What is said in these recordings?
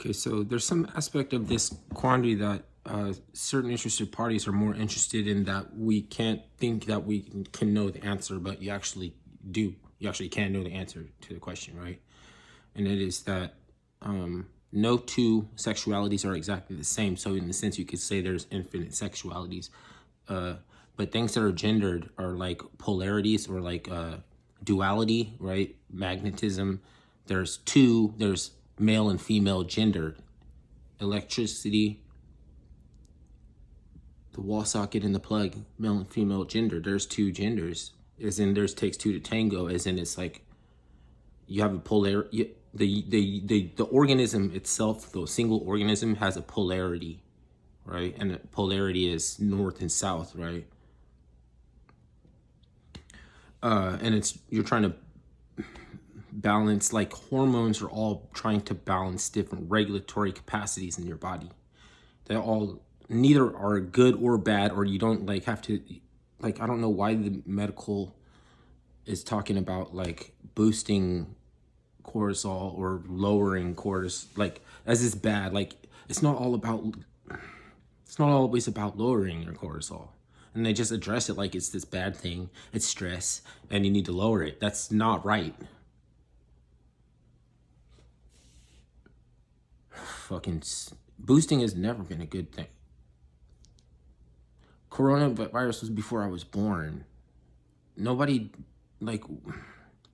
Okay, so there's some aspect of this quandary that certain interested parties are more interested in, that we can't think that we can know the answer, but you actually do. You actually can know the answer to the question, right? And it is that no two sexualities are exactly the same. So in the sense, you could say there's infinite sexualities. But things that are gendered are like polarities, or like duality, right? Magnetism. There's male and female gendered. Electricity, the wall socket and the plug, male and female gender. There's two genders. As in there's takes two to tango, as in it's like you have a the organism itself, the single organism, has a polarity, right? And the polarity is north and south, right? And it's, you're trying to balance, like hormones are all trying to balance different regulatory capacities in your body. They all, neither are good or bad, or you don't like have to, like, I don't know why the medical is talking about like boosting cortisol or lowering cortisol, like as is bad. Like it's not always about lowering your cortisol. And they just address it like it's this bad thing. It's stress and you need to lower it. That's not right. Fucking boosting has never been a good thing. Coronavirus was before I was born. Nobody, like,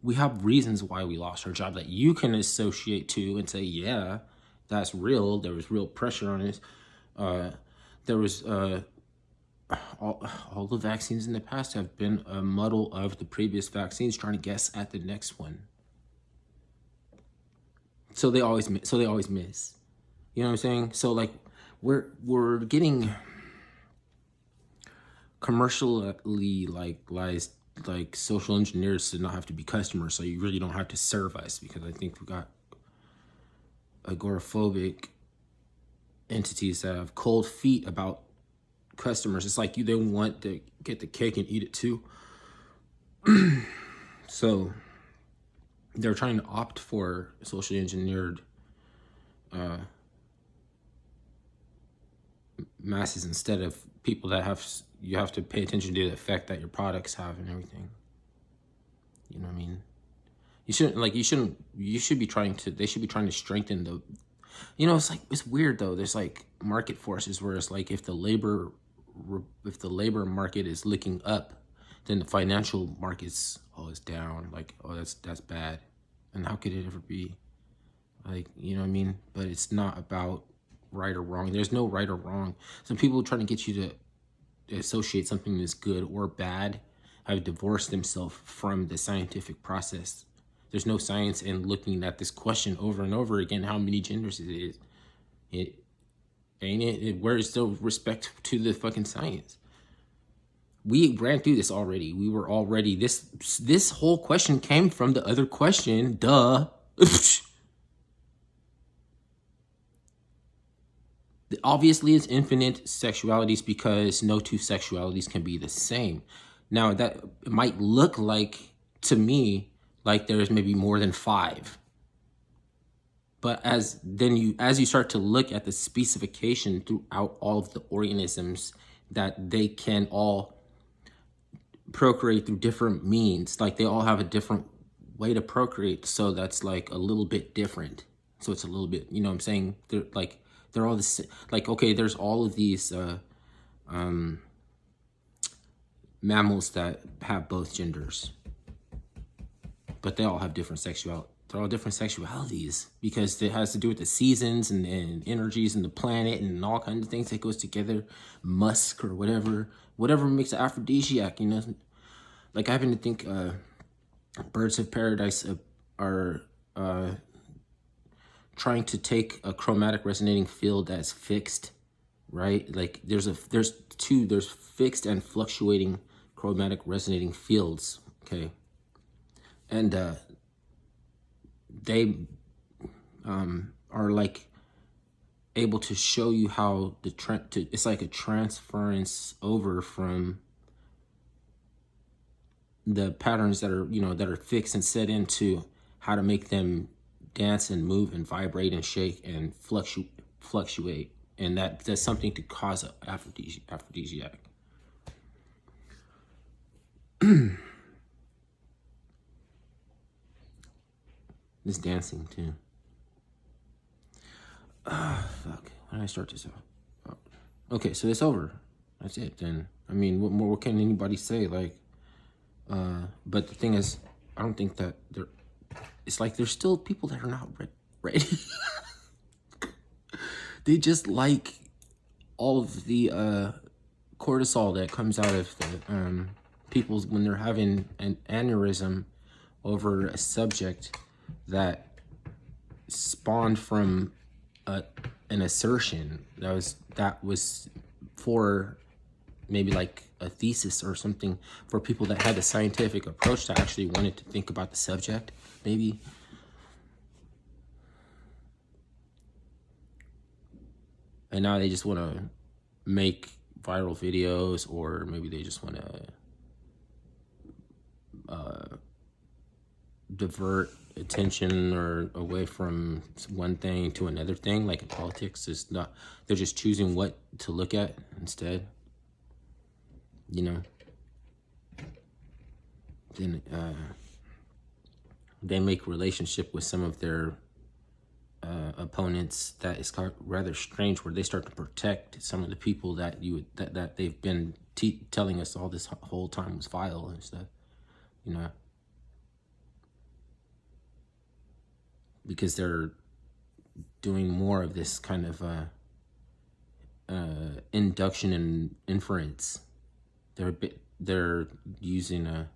we have reasons why we lost our job that you can associate to and say, yeah, that's real. There was real pressure on us. There was all the vaccines in the past have been a muddle of the previous vaccines, trying to guess at the next one. So they always miss. You know what I'm saying? So like we're getting commercially like social engineers to not have to be customers, so you really don't have to serve us, because I think we got agoraphobic entities that have cold feet about customers. It's like they want to get the cake and eat it too. So they're trying to opt for socially engineered masses instead of people that you have to pay attention to the effect that your products have and everything. You know what I mean? You should be trying to, they should be trying to strengthen the, it's like, it's weird though. There's like market forces where it's like, if the labor market is looking up, then the financial markets, is down. Like, that's bad. And how could it ever be? Like, you know what I mean? But it's not about right or wrong. There's no right or wrong. Some people trying to get you to associate something as good or bad have divorced themselves from the scientific process. There's no science in looking at this question over and over again, how many genders it is. It ain't it. Where's the respect to the fucking science? We ran through this already. We were already, this whole question came from the other question. Duh. Obviously, it's infinite sexualities because no two sexualities can be the same. Now, that might look like, to me, like there's maybe more than 5. But as you start to look at the specification throughout all of the organisms, that they can all procreate through different means. Like they all have a different way to procreate. So that's like a little bit different. So it's a little bit, you know what I'm saying? They're all the same. Like, okay, there's all of these mammals that have both genders, but they all have different sexuality. They're all different sexualities because it has to do with the seasons and energies and the planet and all kinds of things that goes together. Musk or whatever makes an aphrodisiac, you know? Like, I happen to think birds of paradise are trying to take a chromatic resonating field that's fixed, right? Like there's fixed and fluctuating chromatic resonating fields, okay? And they are like able to show you how it's like a transference over from the patterns that are fixed and set into how to make them dance and move and vibrate and shake and fluctuate, and that's something to cause an aphrodisiac. This dancing too. Fuck. When did I start this off? Okay, so it's over. That's it then. I mean, what more can anybody say? Like, but the thing is, I don't think that it's like there's still people that are not ready. They just like all of the cortisol that comes out of the people when they're having an aneurysm over a subject that spawned from an assertion that was for maybe like a thesis or something, for people that had a scientific approach that actually wanted to think about the subject, maybe. And now they just want to make viral videos, or maybe they just want to divert attention or away from one thing to another thing. Like in politics, is not, they're just choosing what to look at instead, you know. Then they make relationship with some of their opponents that is rather strange, where they start to protect some of the people that that they've been telling us all this whole time was vile and stuff, you know, because they're doing more of this kind of induction and inference. They're using a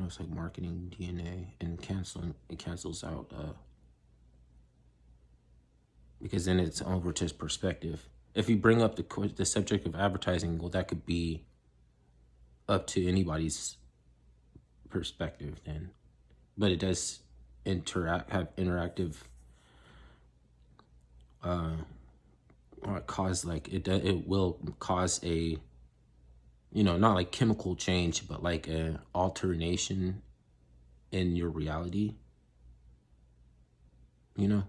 it's like marketing DNA, and it cancels out because then it's over to his perspective. If you bring up the subject of advertising, well, that could be up to anybody's perspective then, but it does have interactive cause, like it will cause a, you know, not like chemical change, but like a alternation in your reality, you know.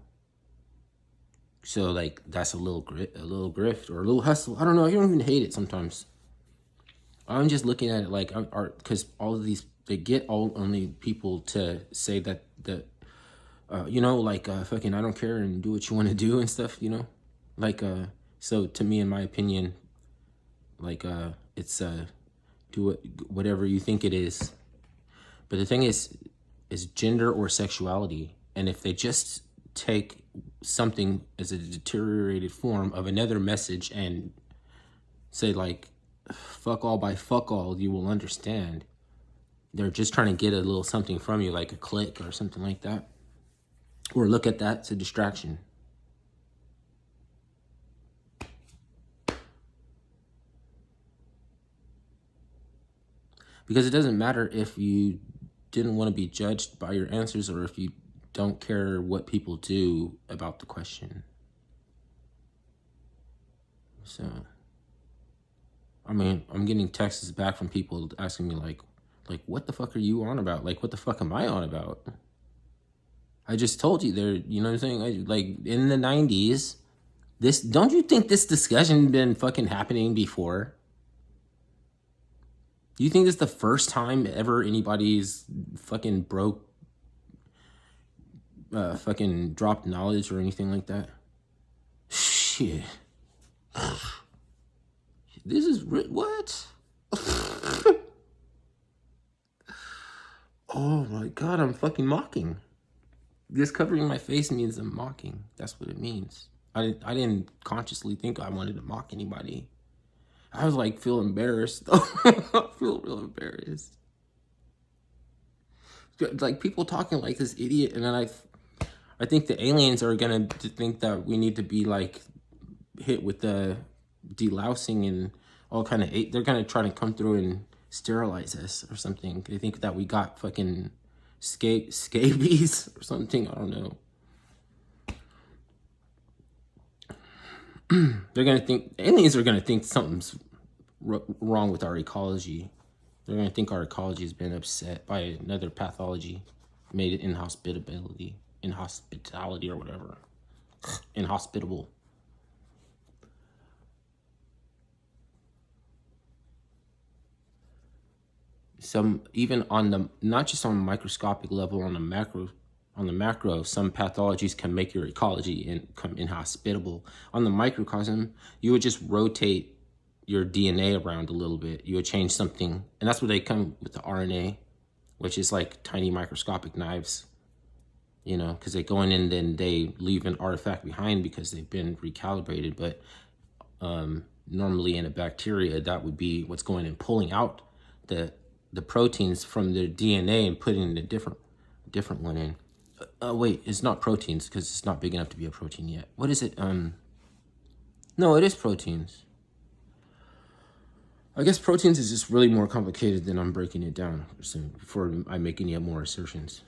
So like that's a little grift or a little hustle. I don't know. You don't even hate it sometimes. I'm just looking at it like art, because all of these, they get all only people to say that you know, like fucking I don't care and do what you want to do and stuff, you know, like so to me, in my opinion, like it's do whatever you think it is. But the thing is gender or sexuality, and if they just take something as a deteriorated form of another message and say like fuck all by fuck all, you will understand. They're just trying to get a little something from you, like a click or something like that, or look at that, it's a distraction. Because it doesn't matter if you didn't want to be judged by your answers, or if you don't care what people do about the question. So, I mean, I'm getting texts back from people asking me like, what the fuck are you on about? Like, what the fuck am I on about? I just told you there, you know what I'm saying? Like, in the 90s, don't you think this discussion been fucking happening before? Do you think this is the first time ever anybody's fucking fucking dropped knowledge or anything like that? Shit. This is what? Oh my god, I'm fucking mocking. This covering my face means I'm mocking. That's what it means. I didn't consciously think I wanted to mock anybody. I was like, feel embarrassed. I feel real embarrassed. Like people talking like this idiot, and then I think the aliens are gonna think that we need to be like hit with the delousing and all kind of. They're gonna try to come through and sterilize us or something. They think that we got fucking scabies or something. I don't know. They're gonna think, aliens are gonna think something's wrong with our ecology. They're gonna think our ecology has been upset by another pathology, made it inhospitality or whatever, inhospitable. Some, even on the, not just on a microscopic level, on the macro, some pathologies can make your ecology come inhospitable. On the microcosm, you would just rotate your DNA around a little bit. You would change something, and that's where they come with the RNA, which is like tiny microscopic knives, you know, because they go in and then they leave an artifact behind because they've been recalibrated. But normally in a bacteria, that would be what's going and pulling out the proteins from their DNA and putting in a different one in. Wait, it's not proteins because it's not big enough to be a protein yet. What is it? No, it is proteins. I guess proteins is just really more complicated than I'm breaking it down before I make any more assertions.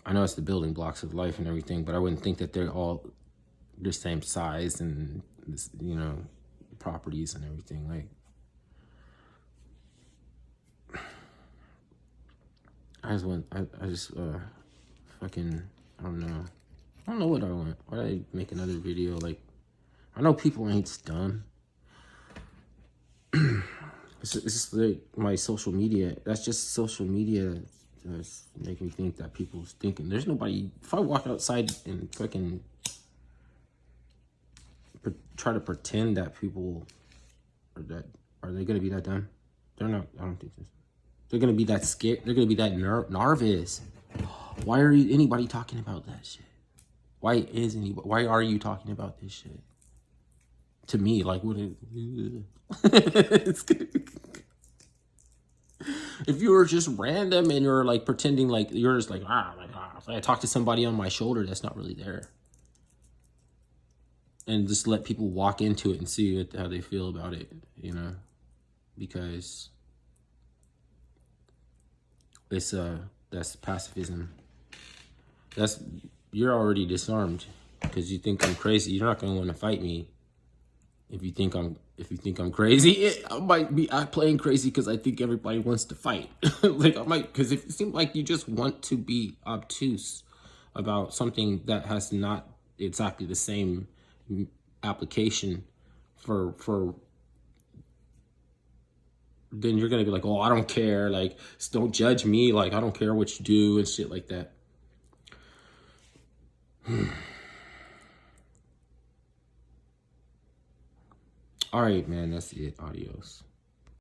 I know it's the building blocks of life and everything, but I wouldn't think that they're all the same size and, you know, properties and everything. Like, I don't know what I want. Why did I make another video? Like, I know people ain't dumb. It's just like my social media. That's just social media that's making me think that people's thinking. There's nobody. If I walk outside and fucking try to pretend that people are they gonna be that dumb? They're not. I don't think so. They're gonna be that scared. They're gonna be that nervous. Why are anybody talking about that shit? Why are you talking about this shit? To me, like, what is it's gonna be, if you were just random and you're like pretending like you're just like, I talk to somebody on my shoulder that's not really there. And just let people walk into it and see how they feel about it, you know? Because it's that's pacifism. You're already disarmed because you think I'm crazy. You're not gonna want to fight me if you think I'm crazy. I might be playing crazy because I think everybody wants to fight. Like, I might, because it seems like you just want to be obtuse about something that has not exactly the same application for then you're gonna be like, oh, I don't care, like, don't judge me, like, I don't care what you do and shit like that. All right, man, that's it. Adios.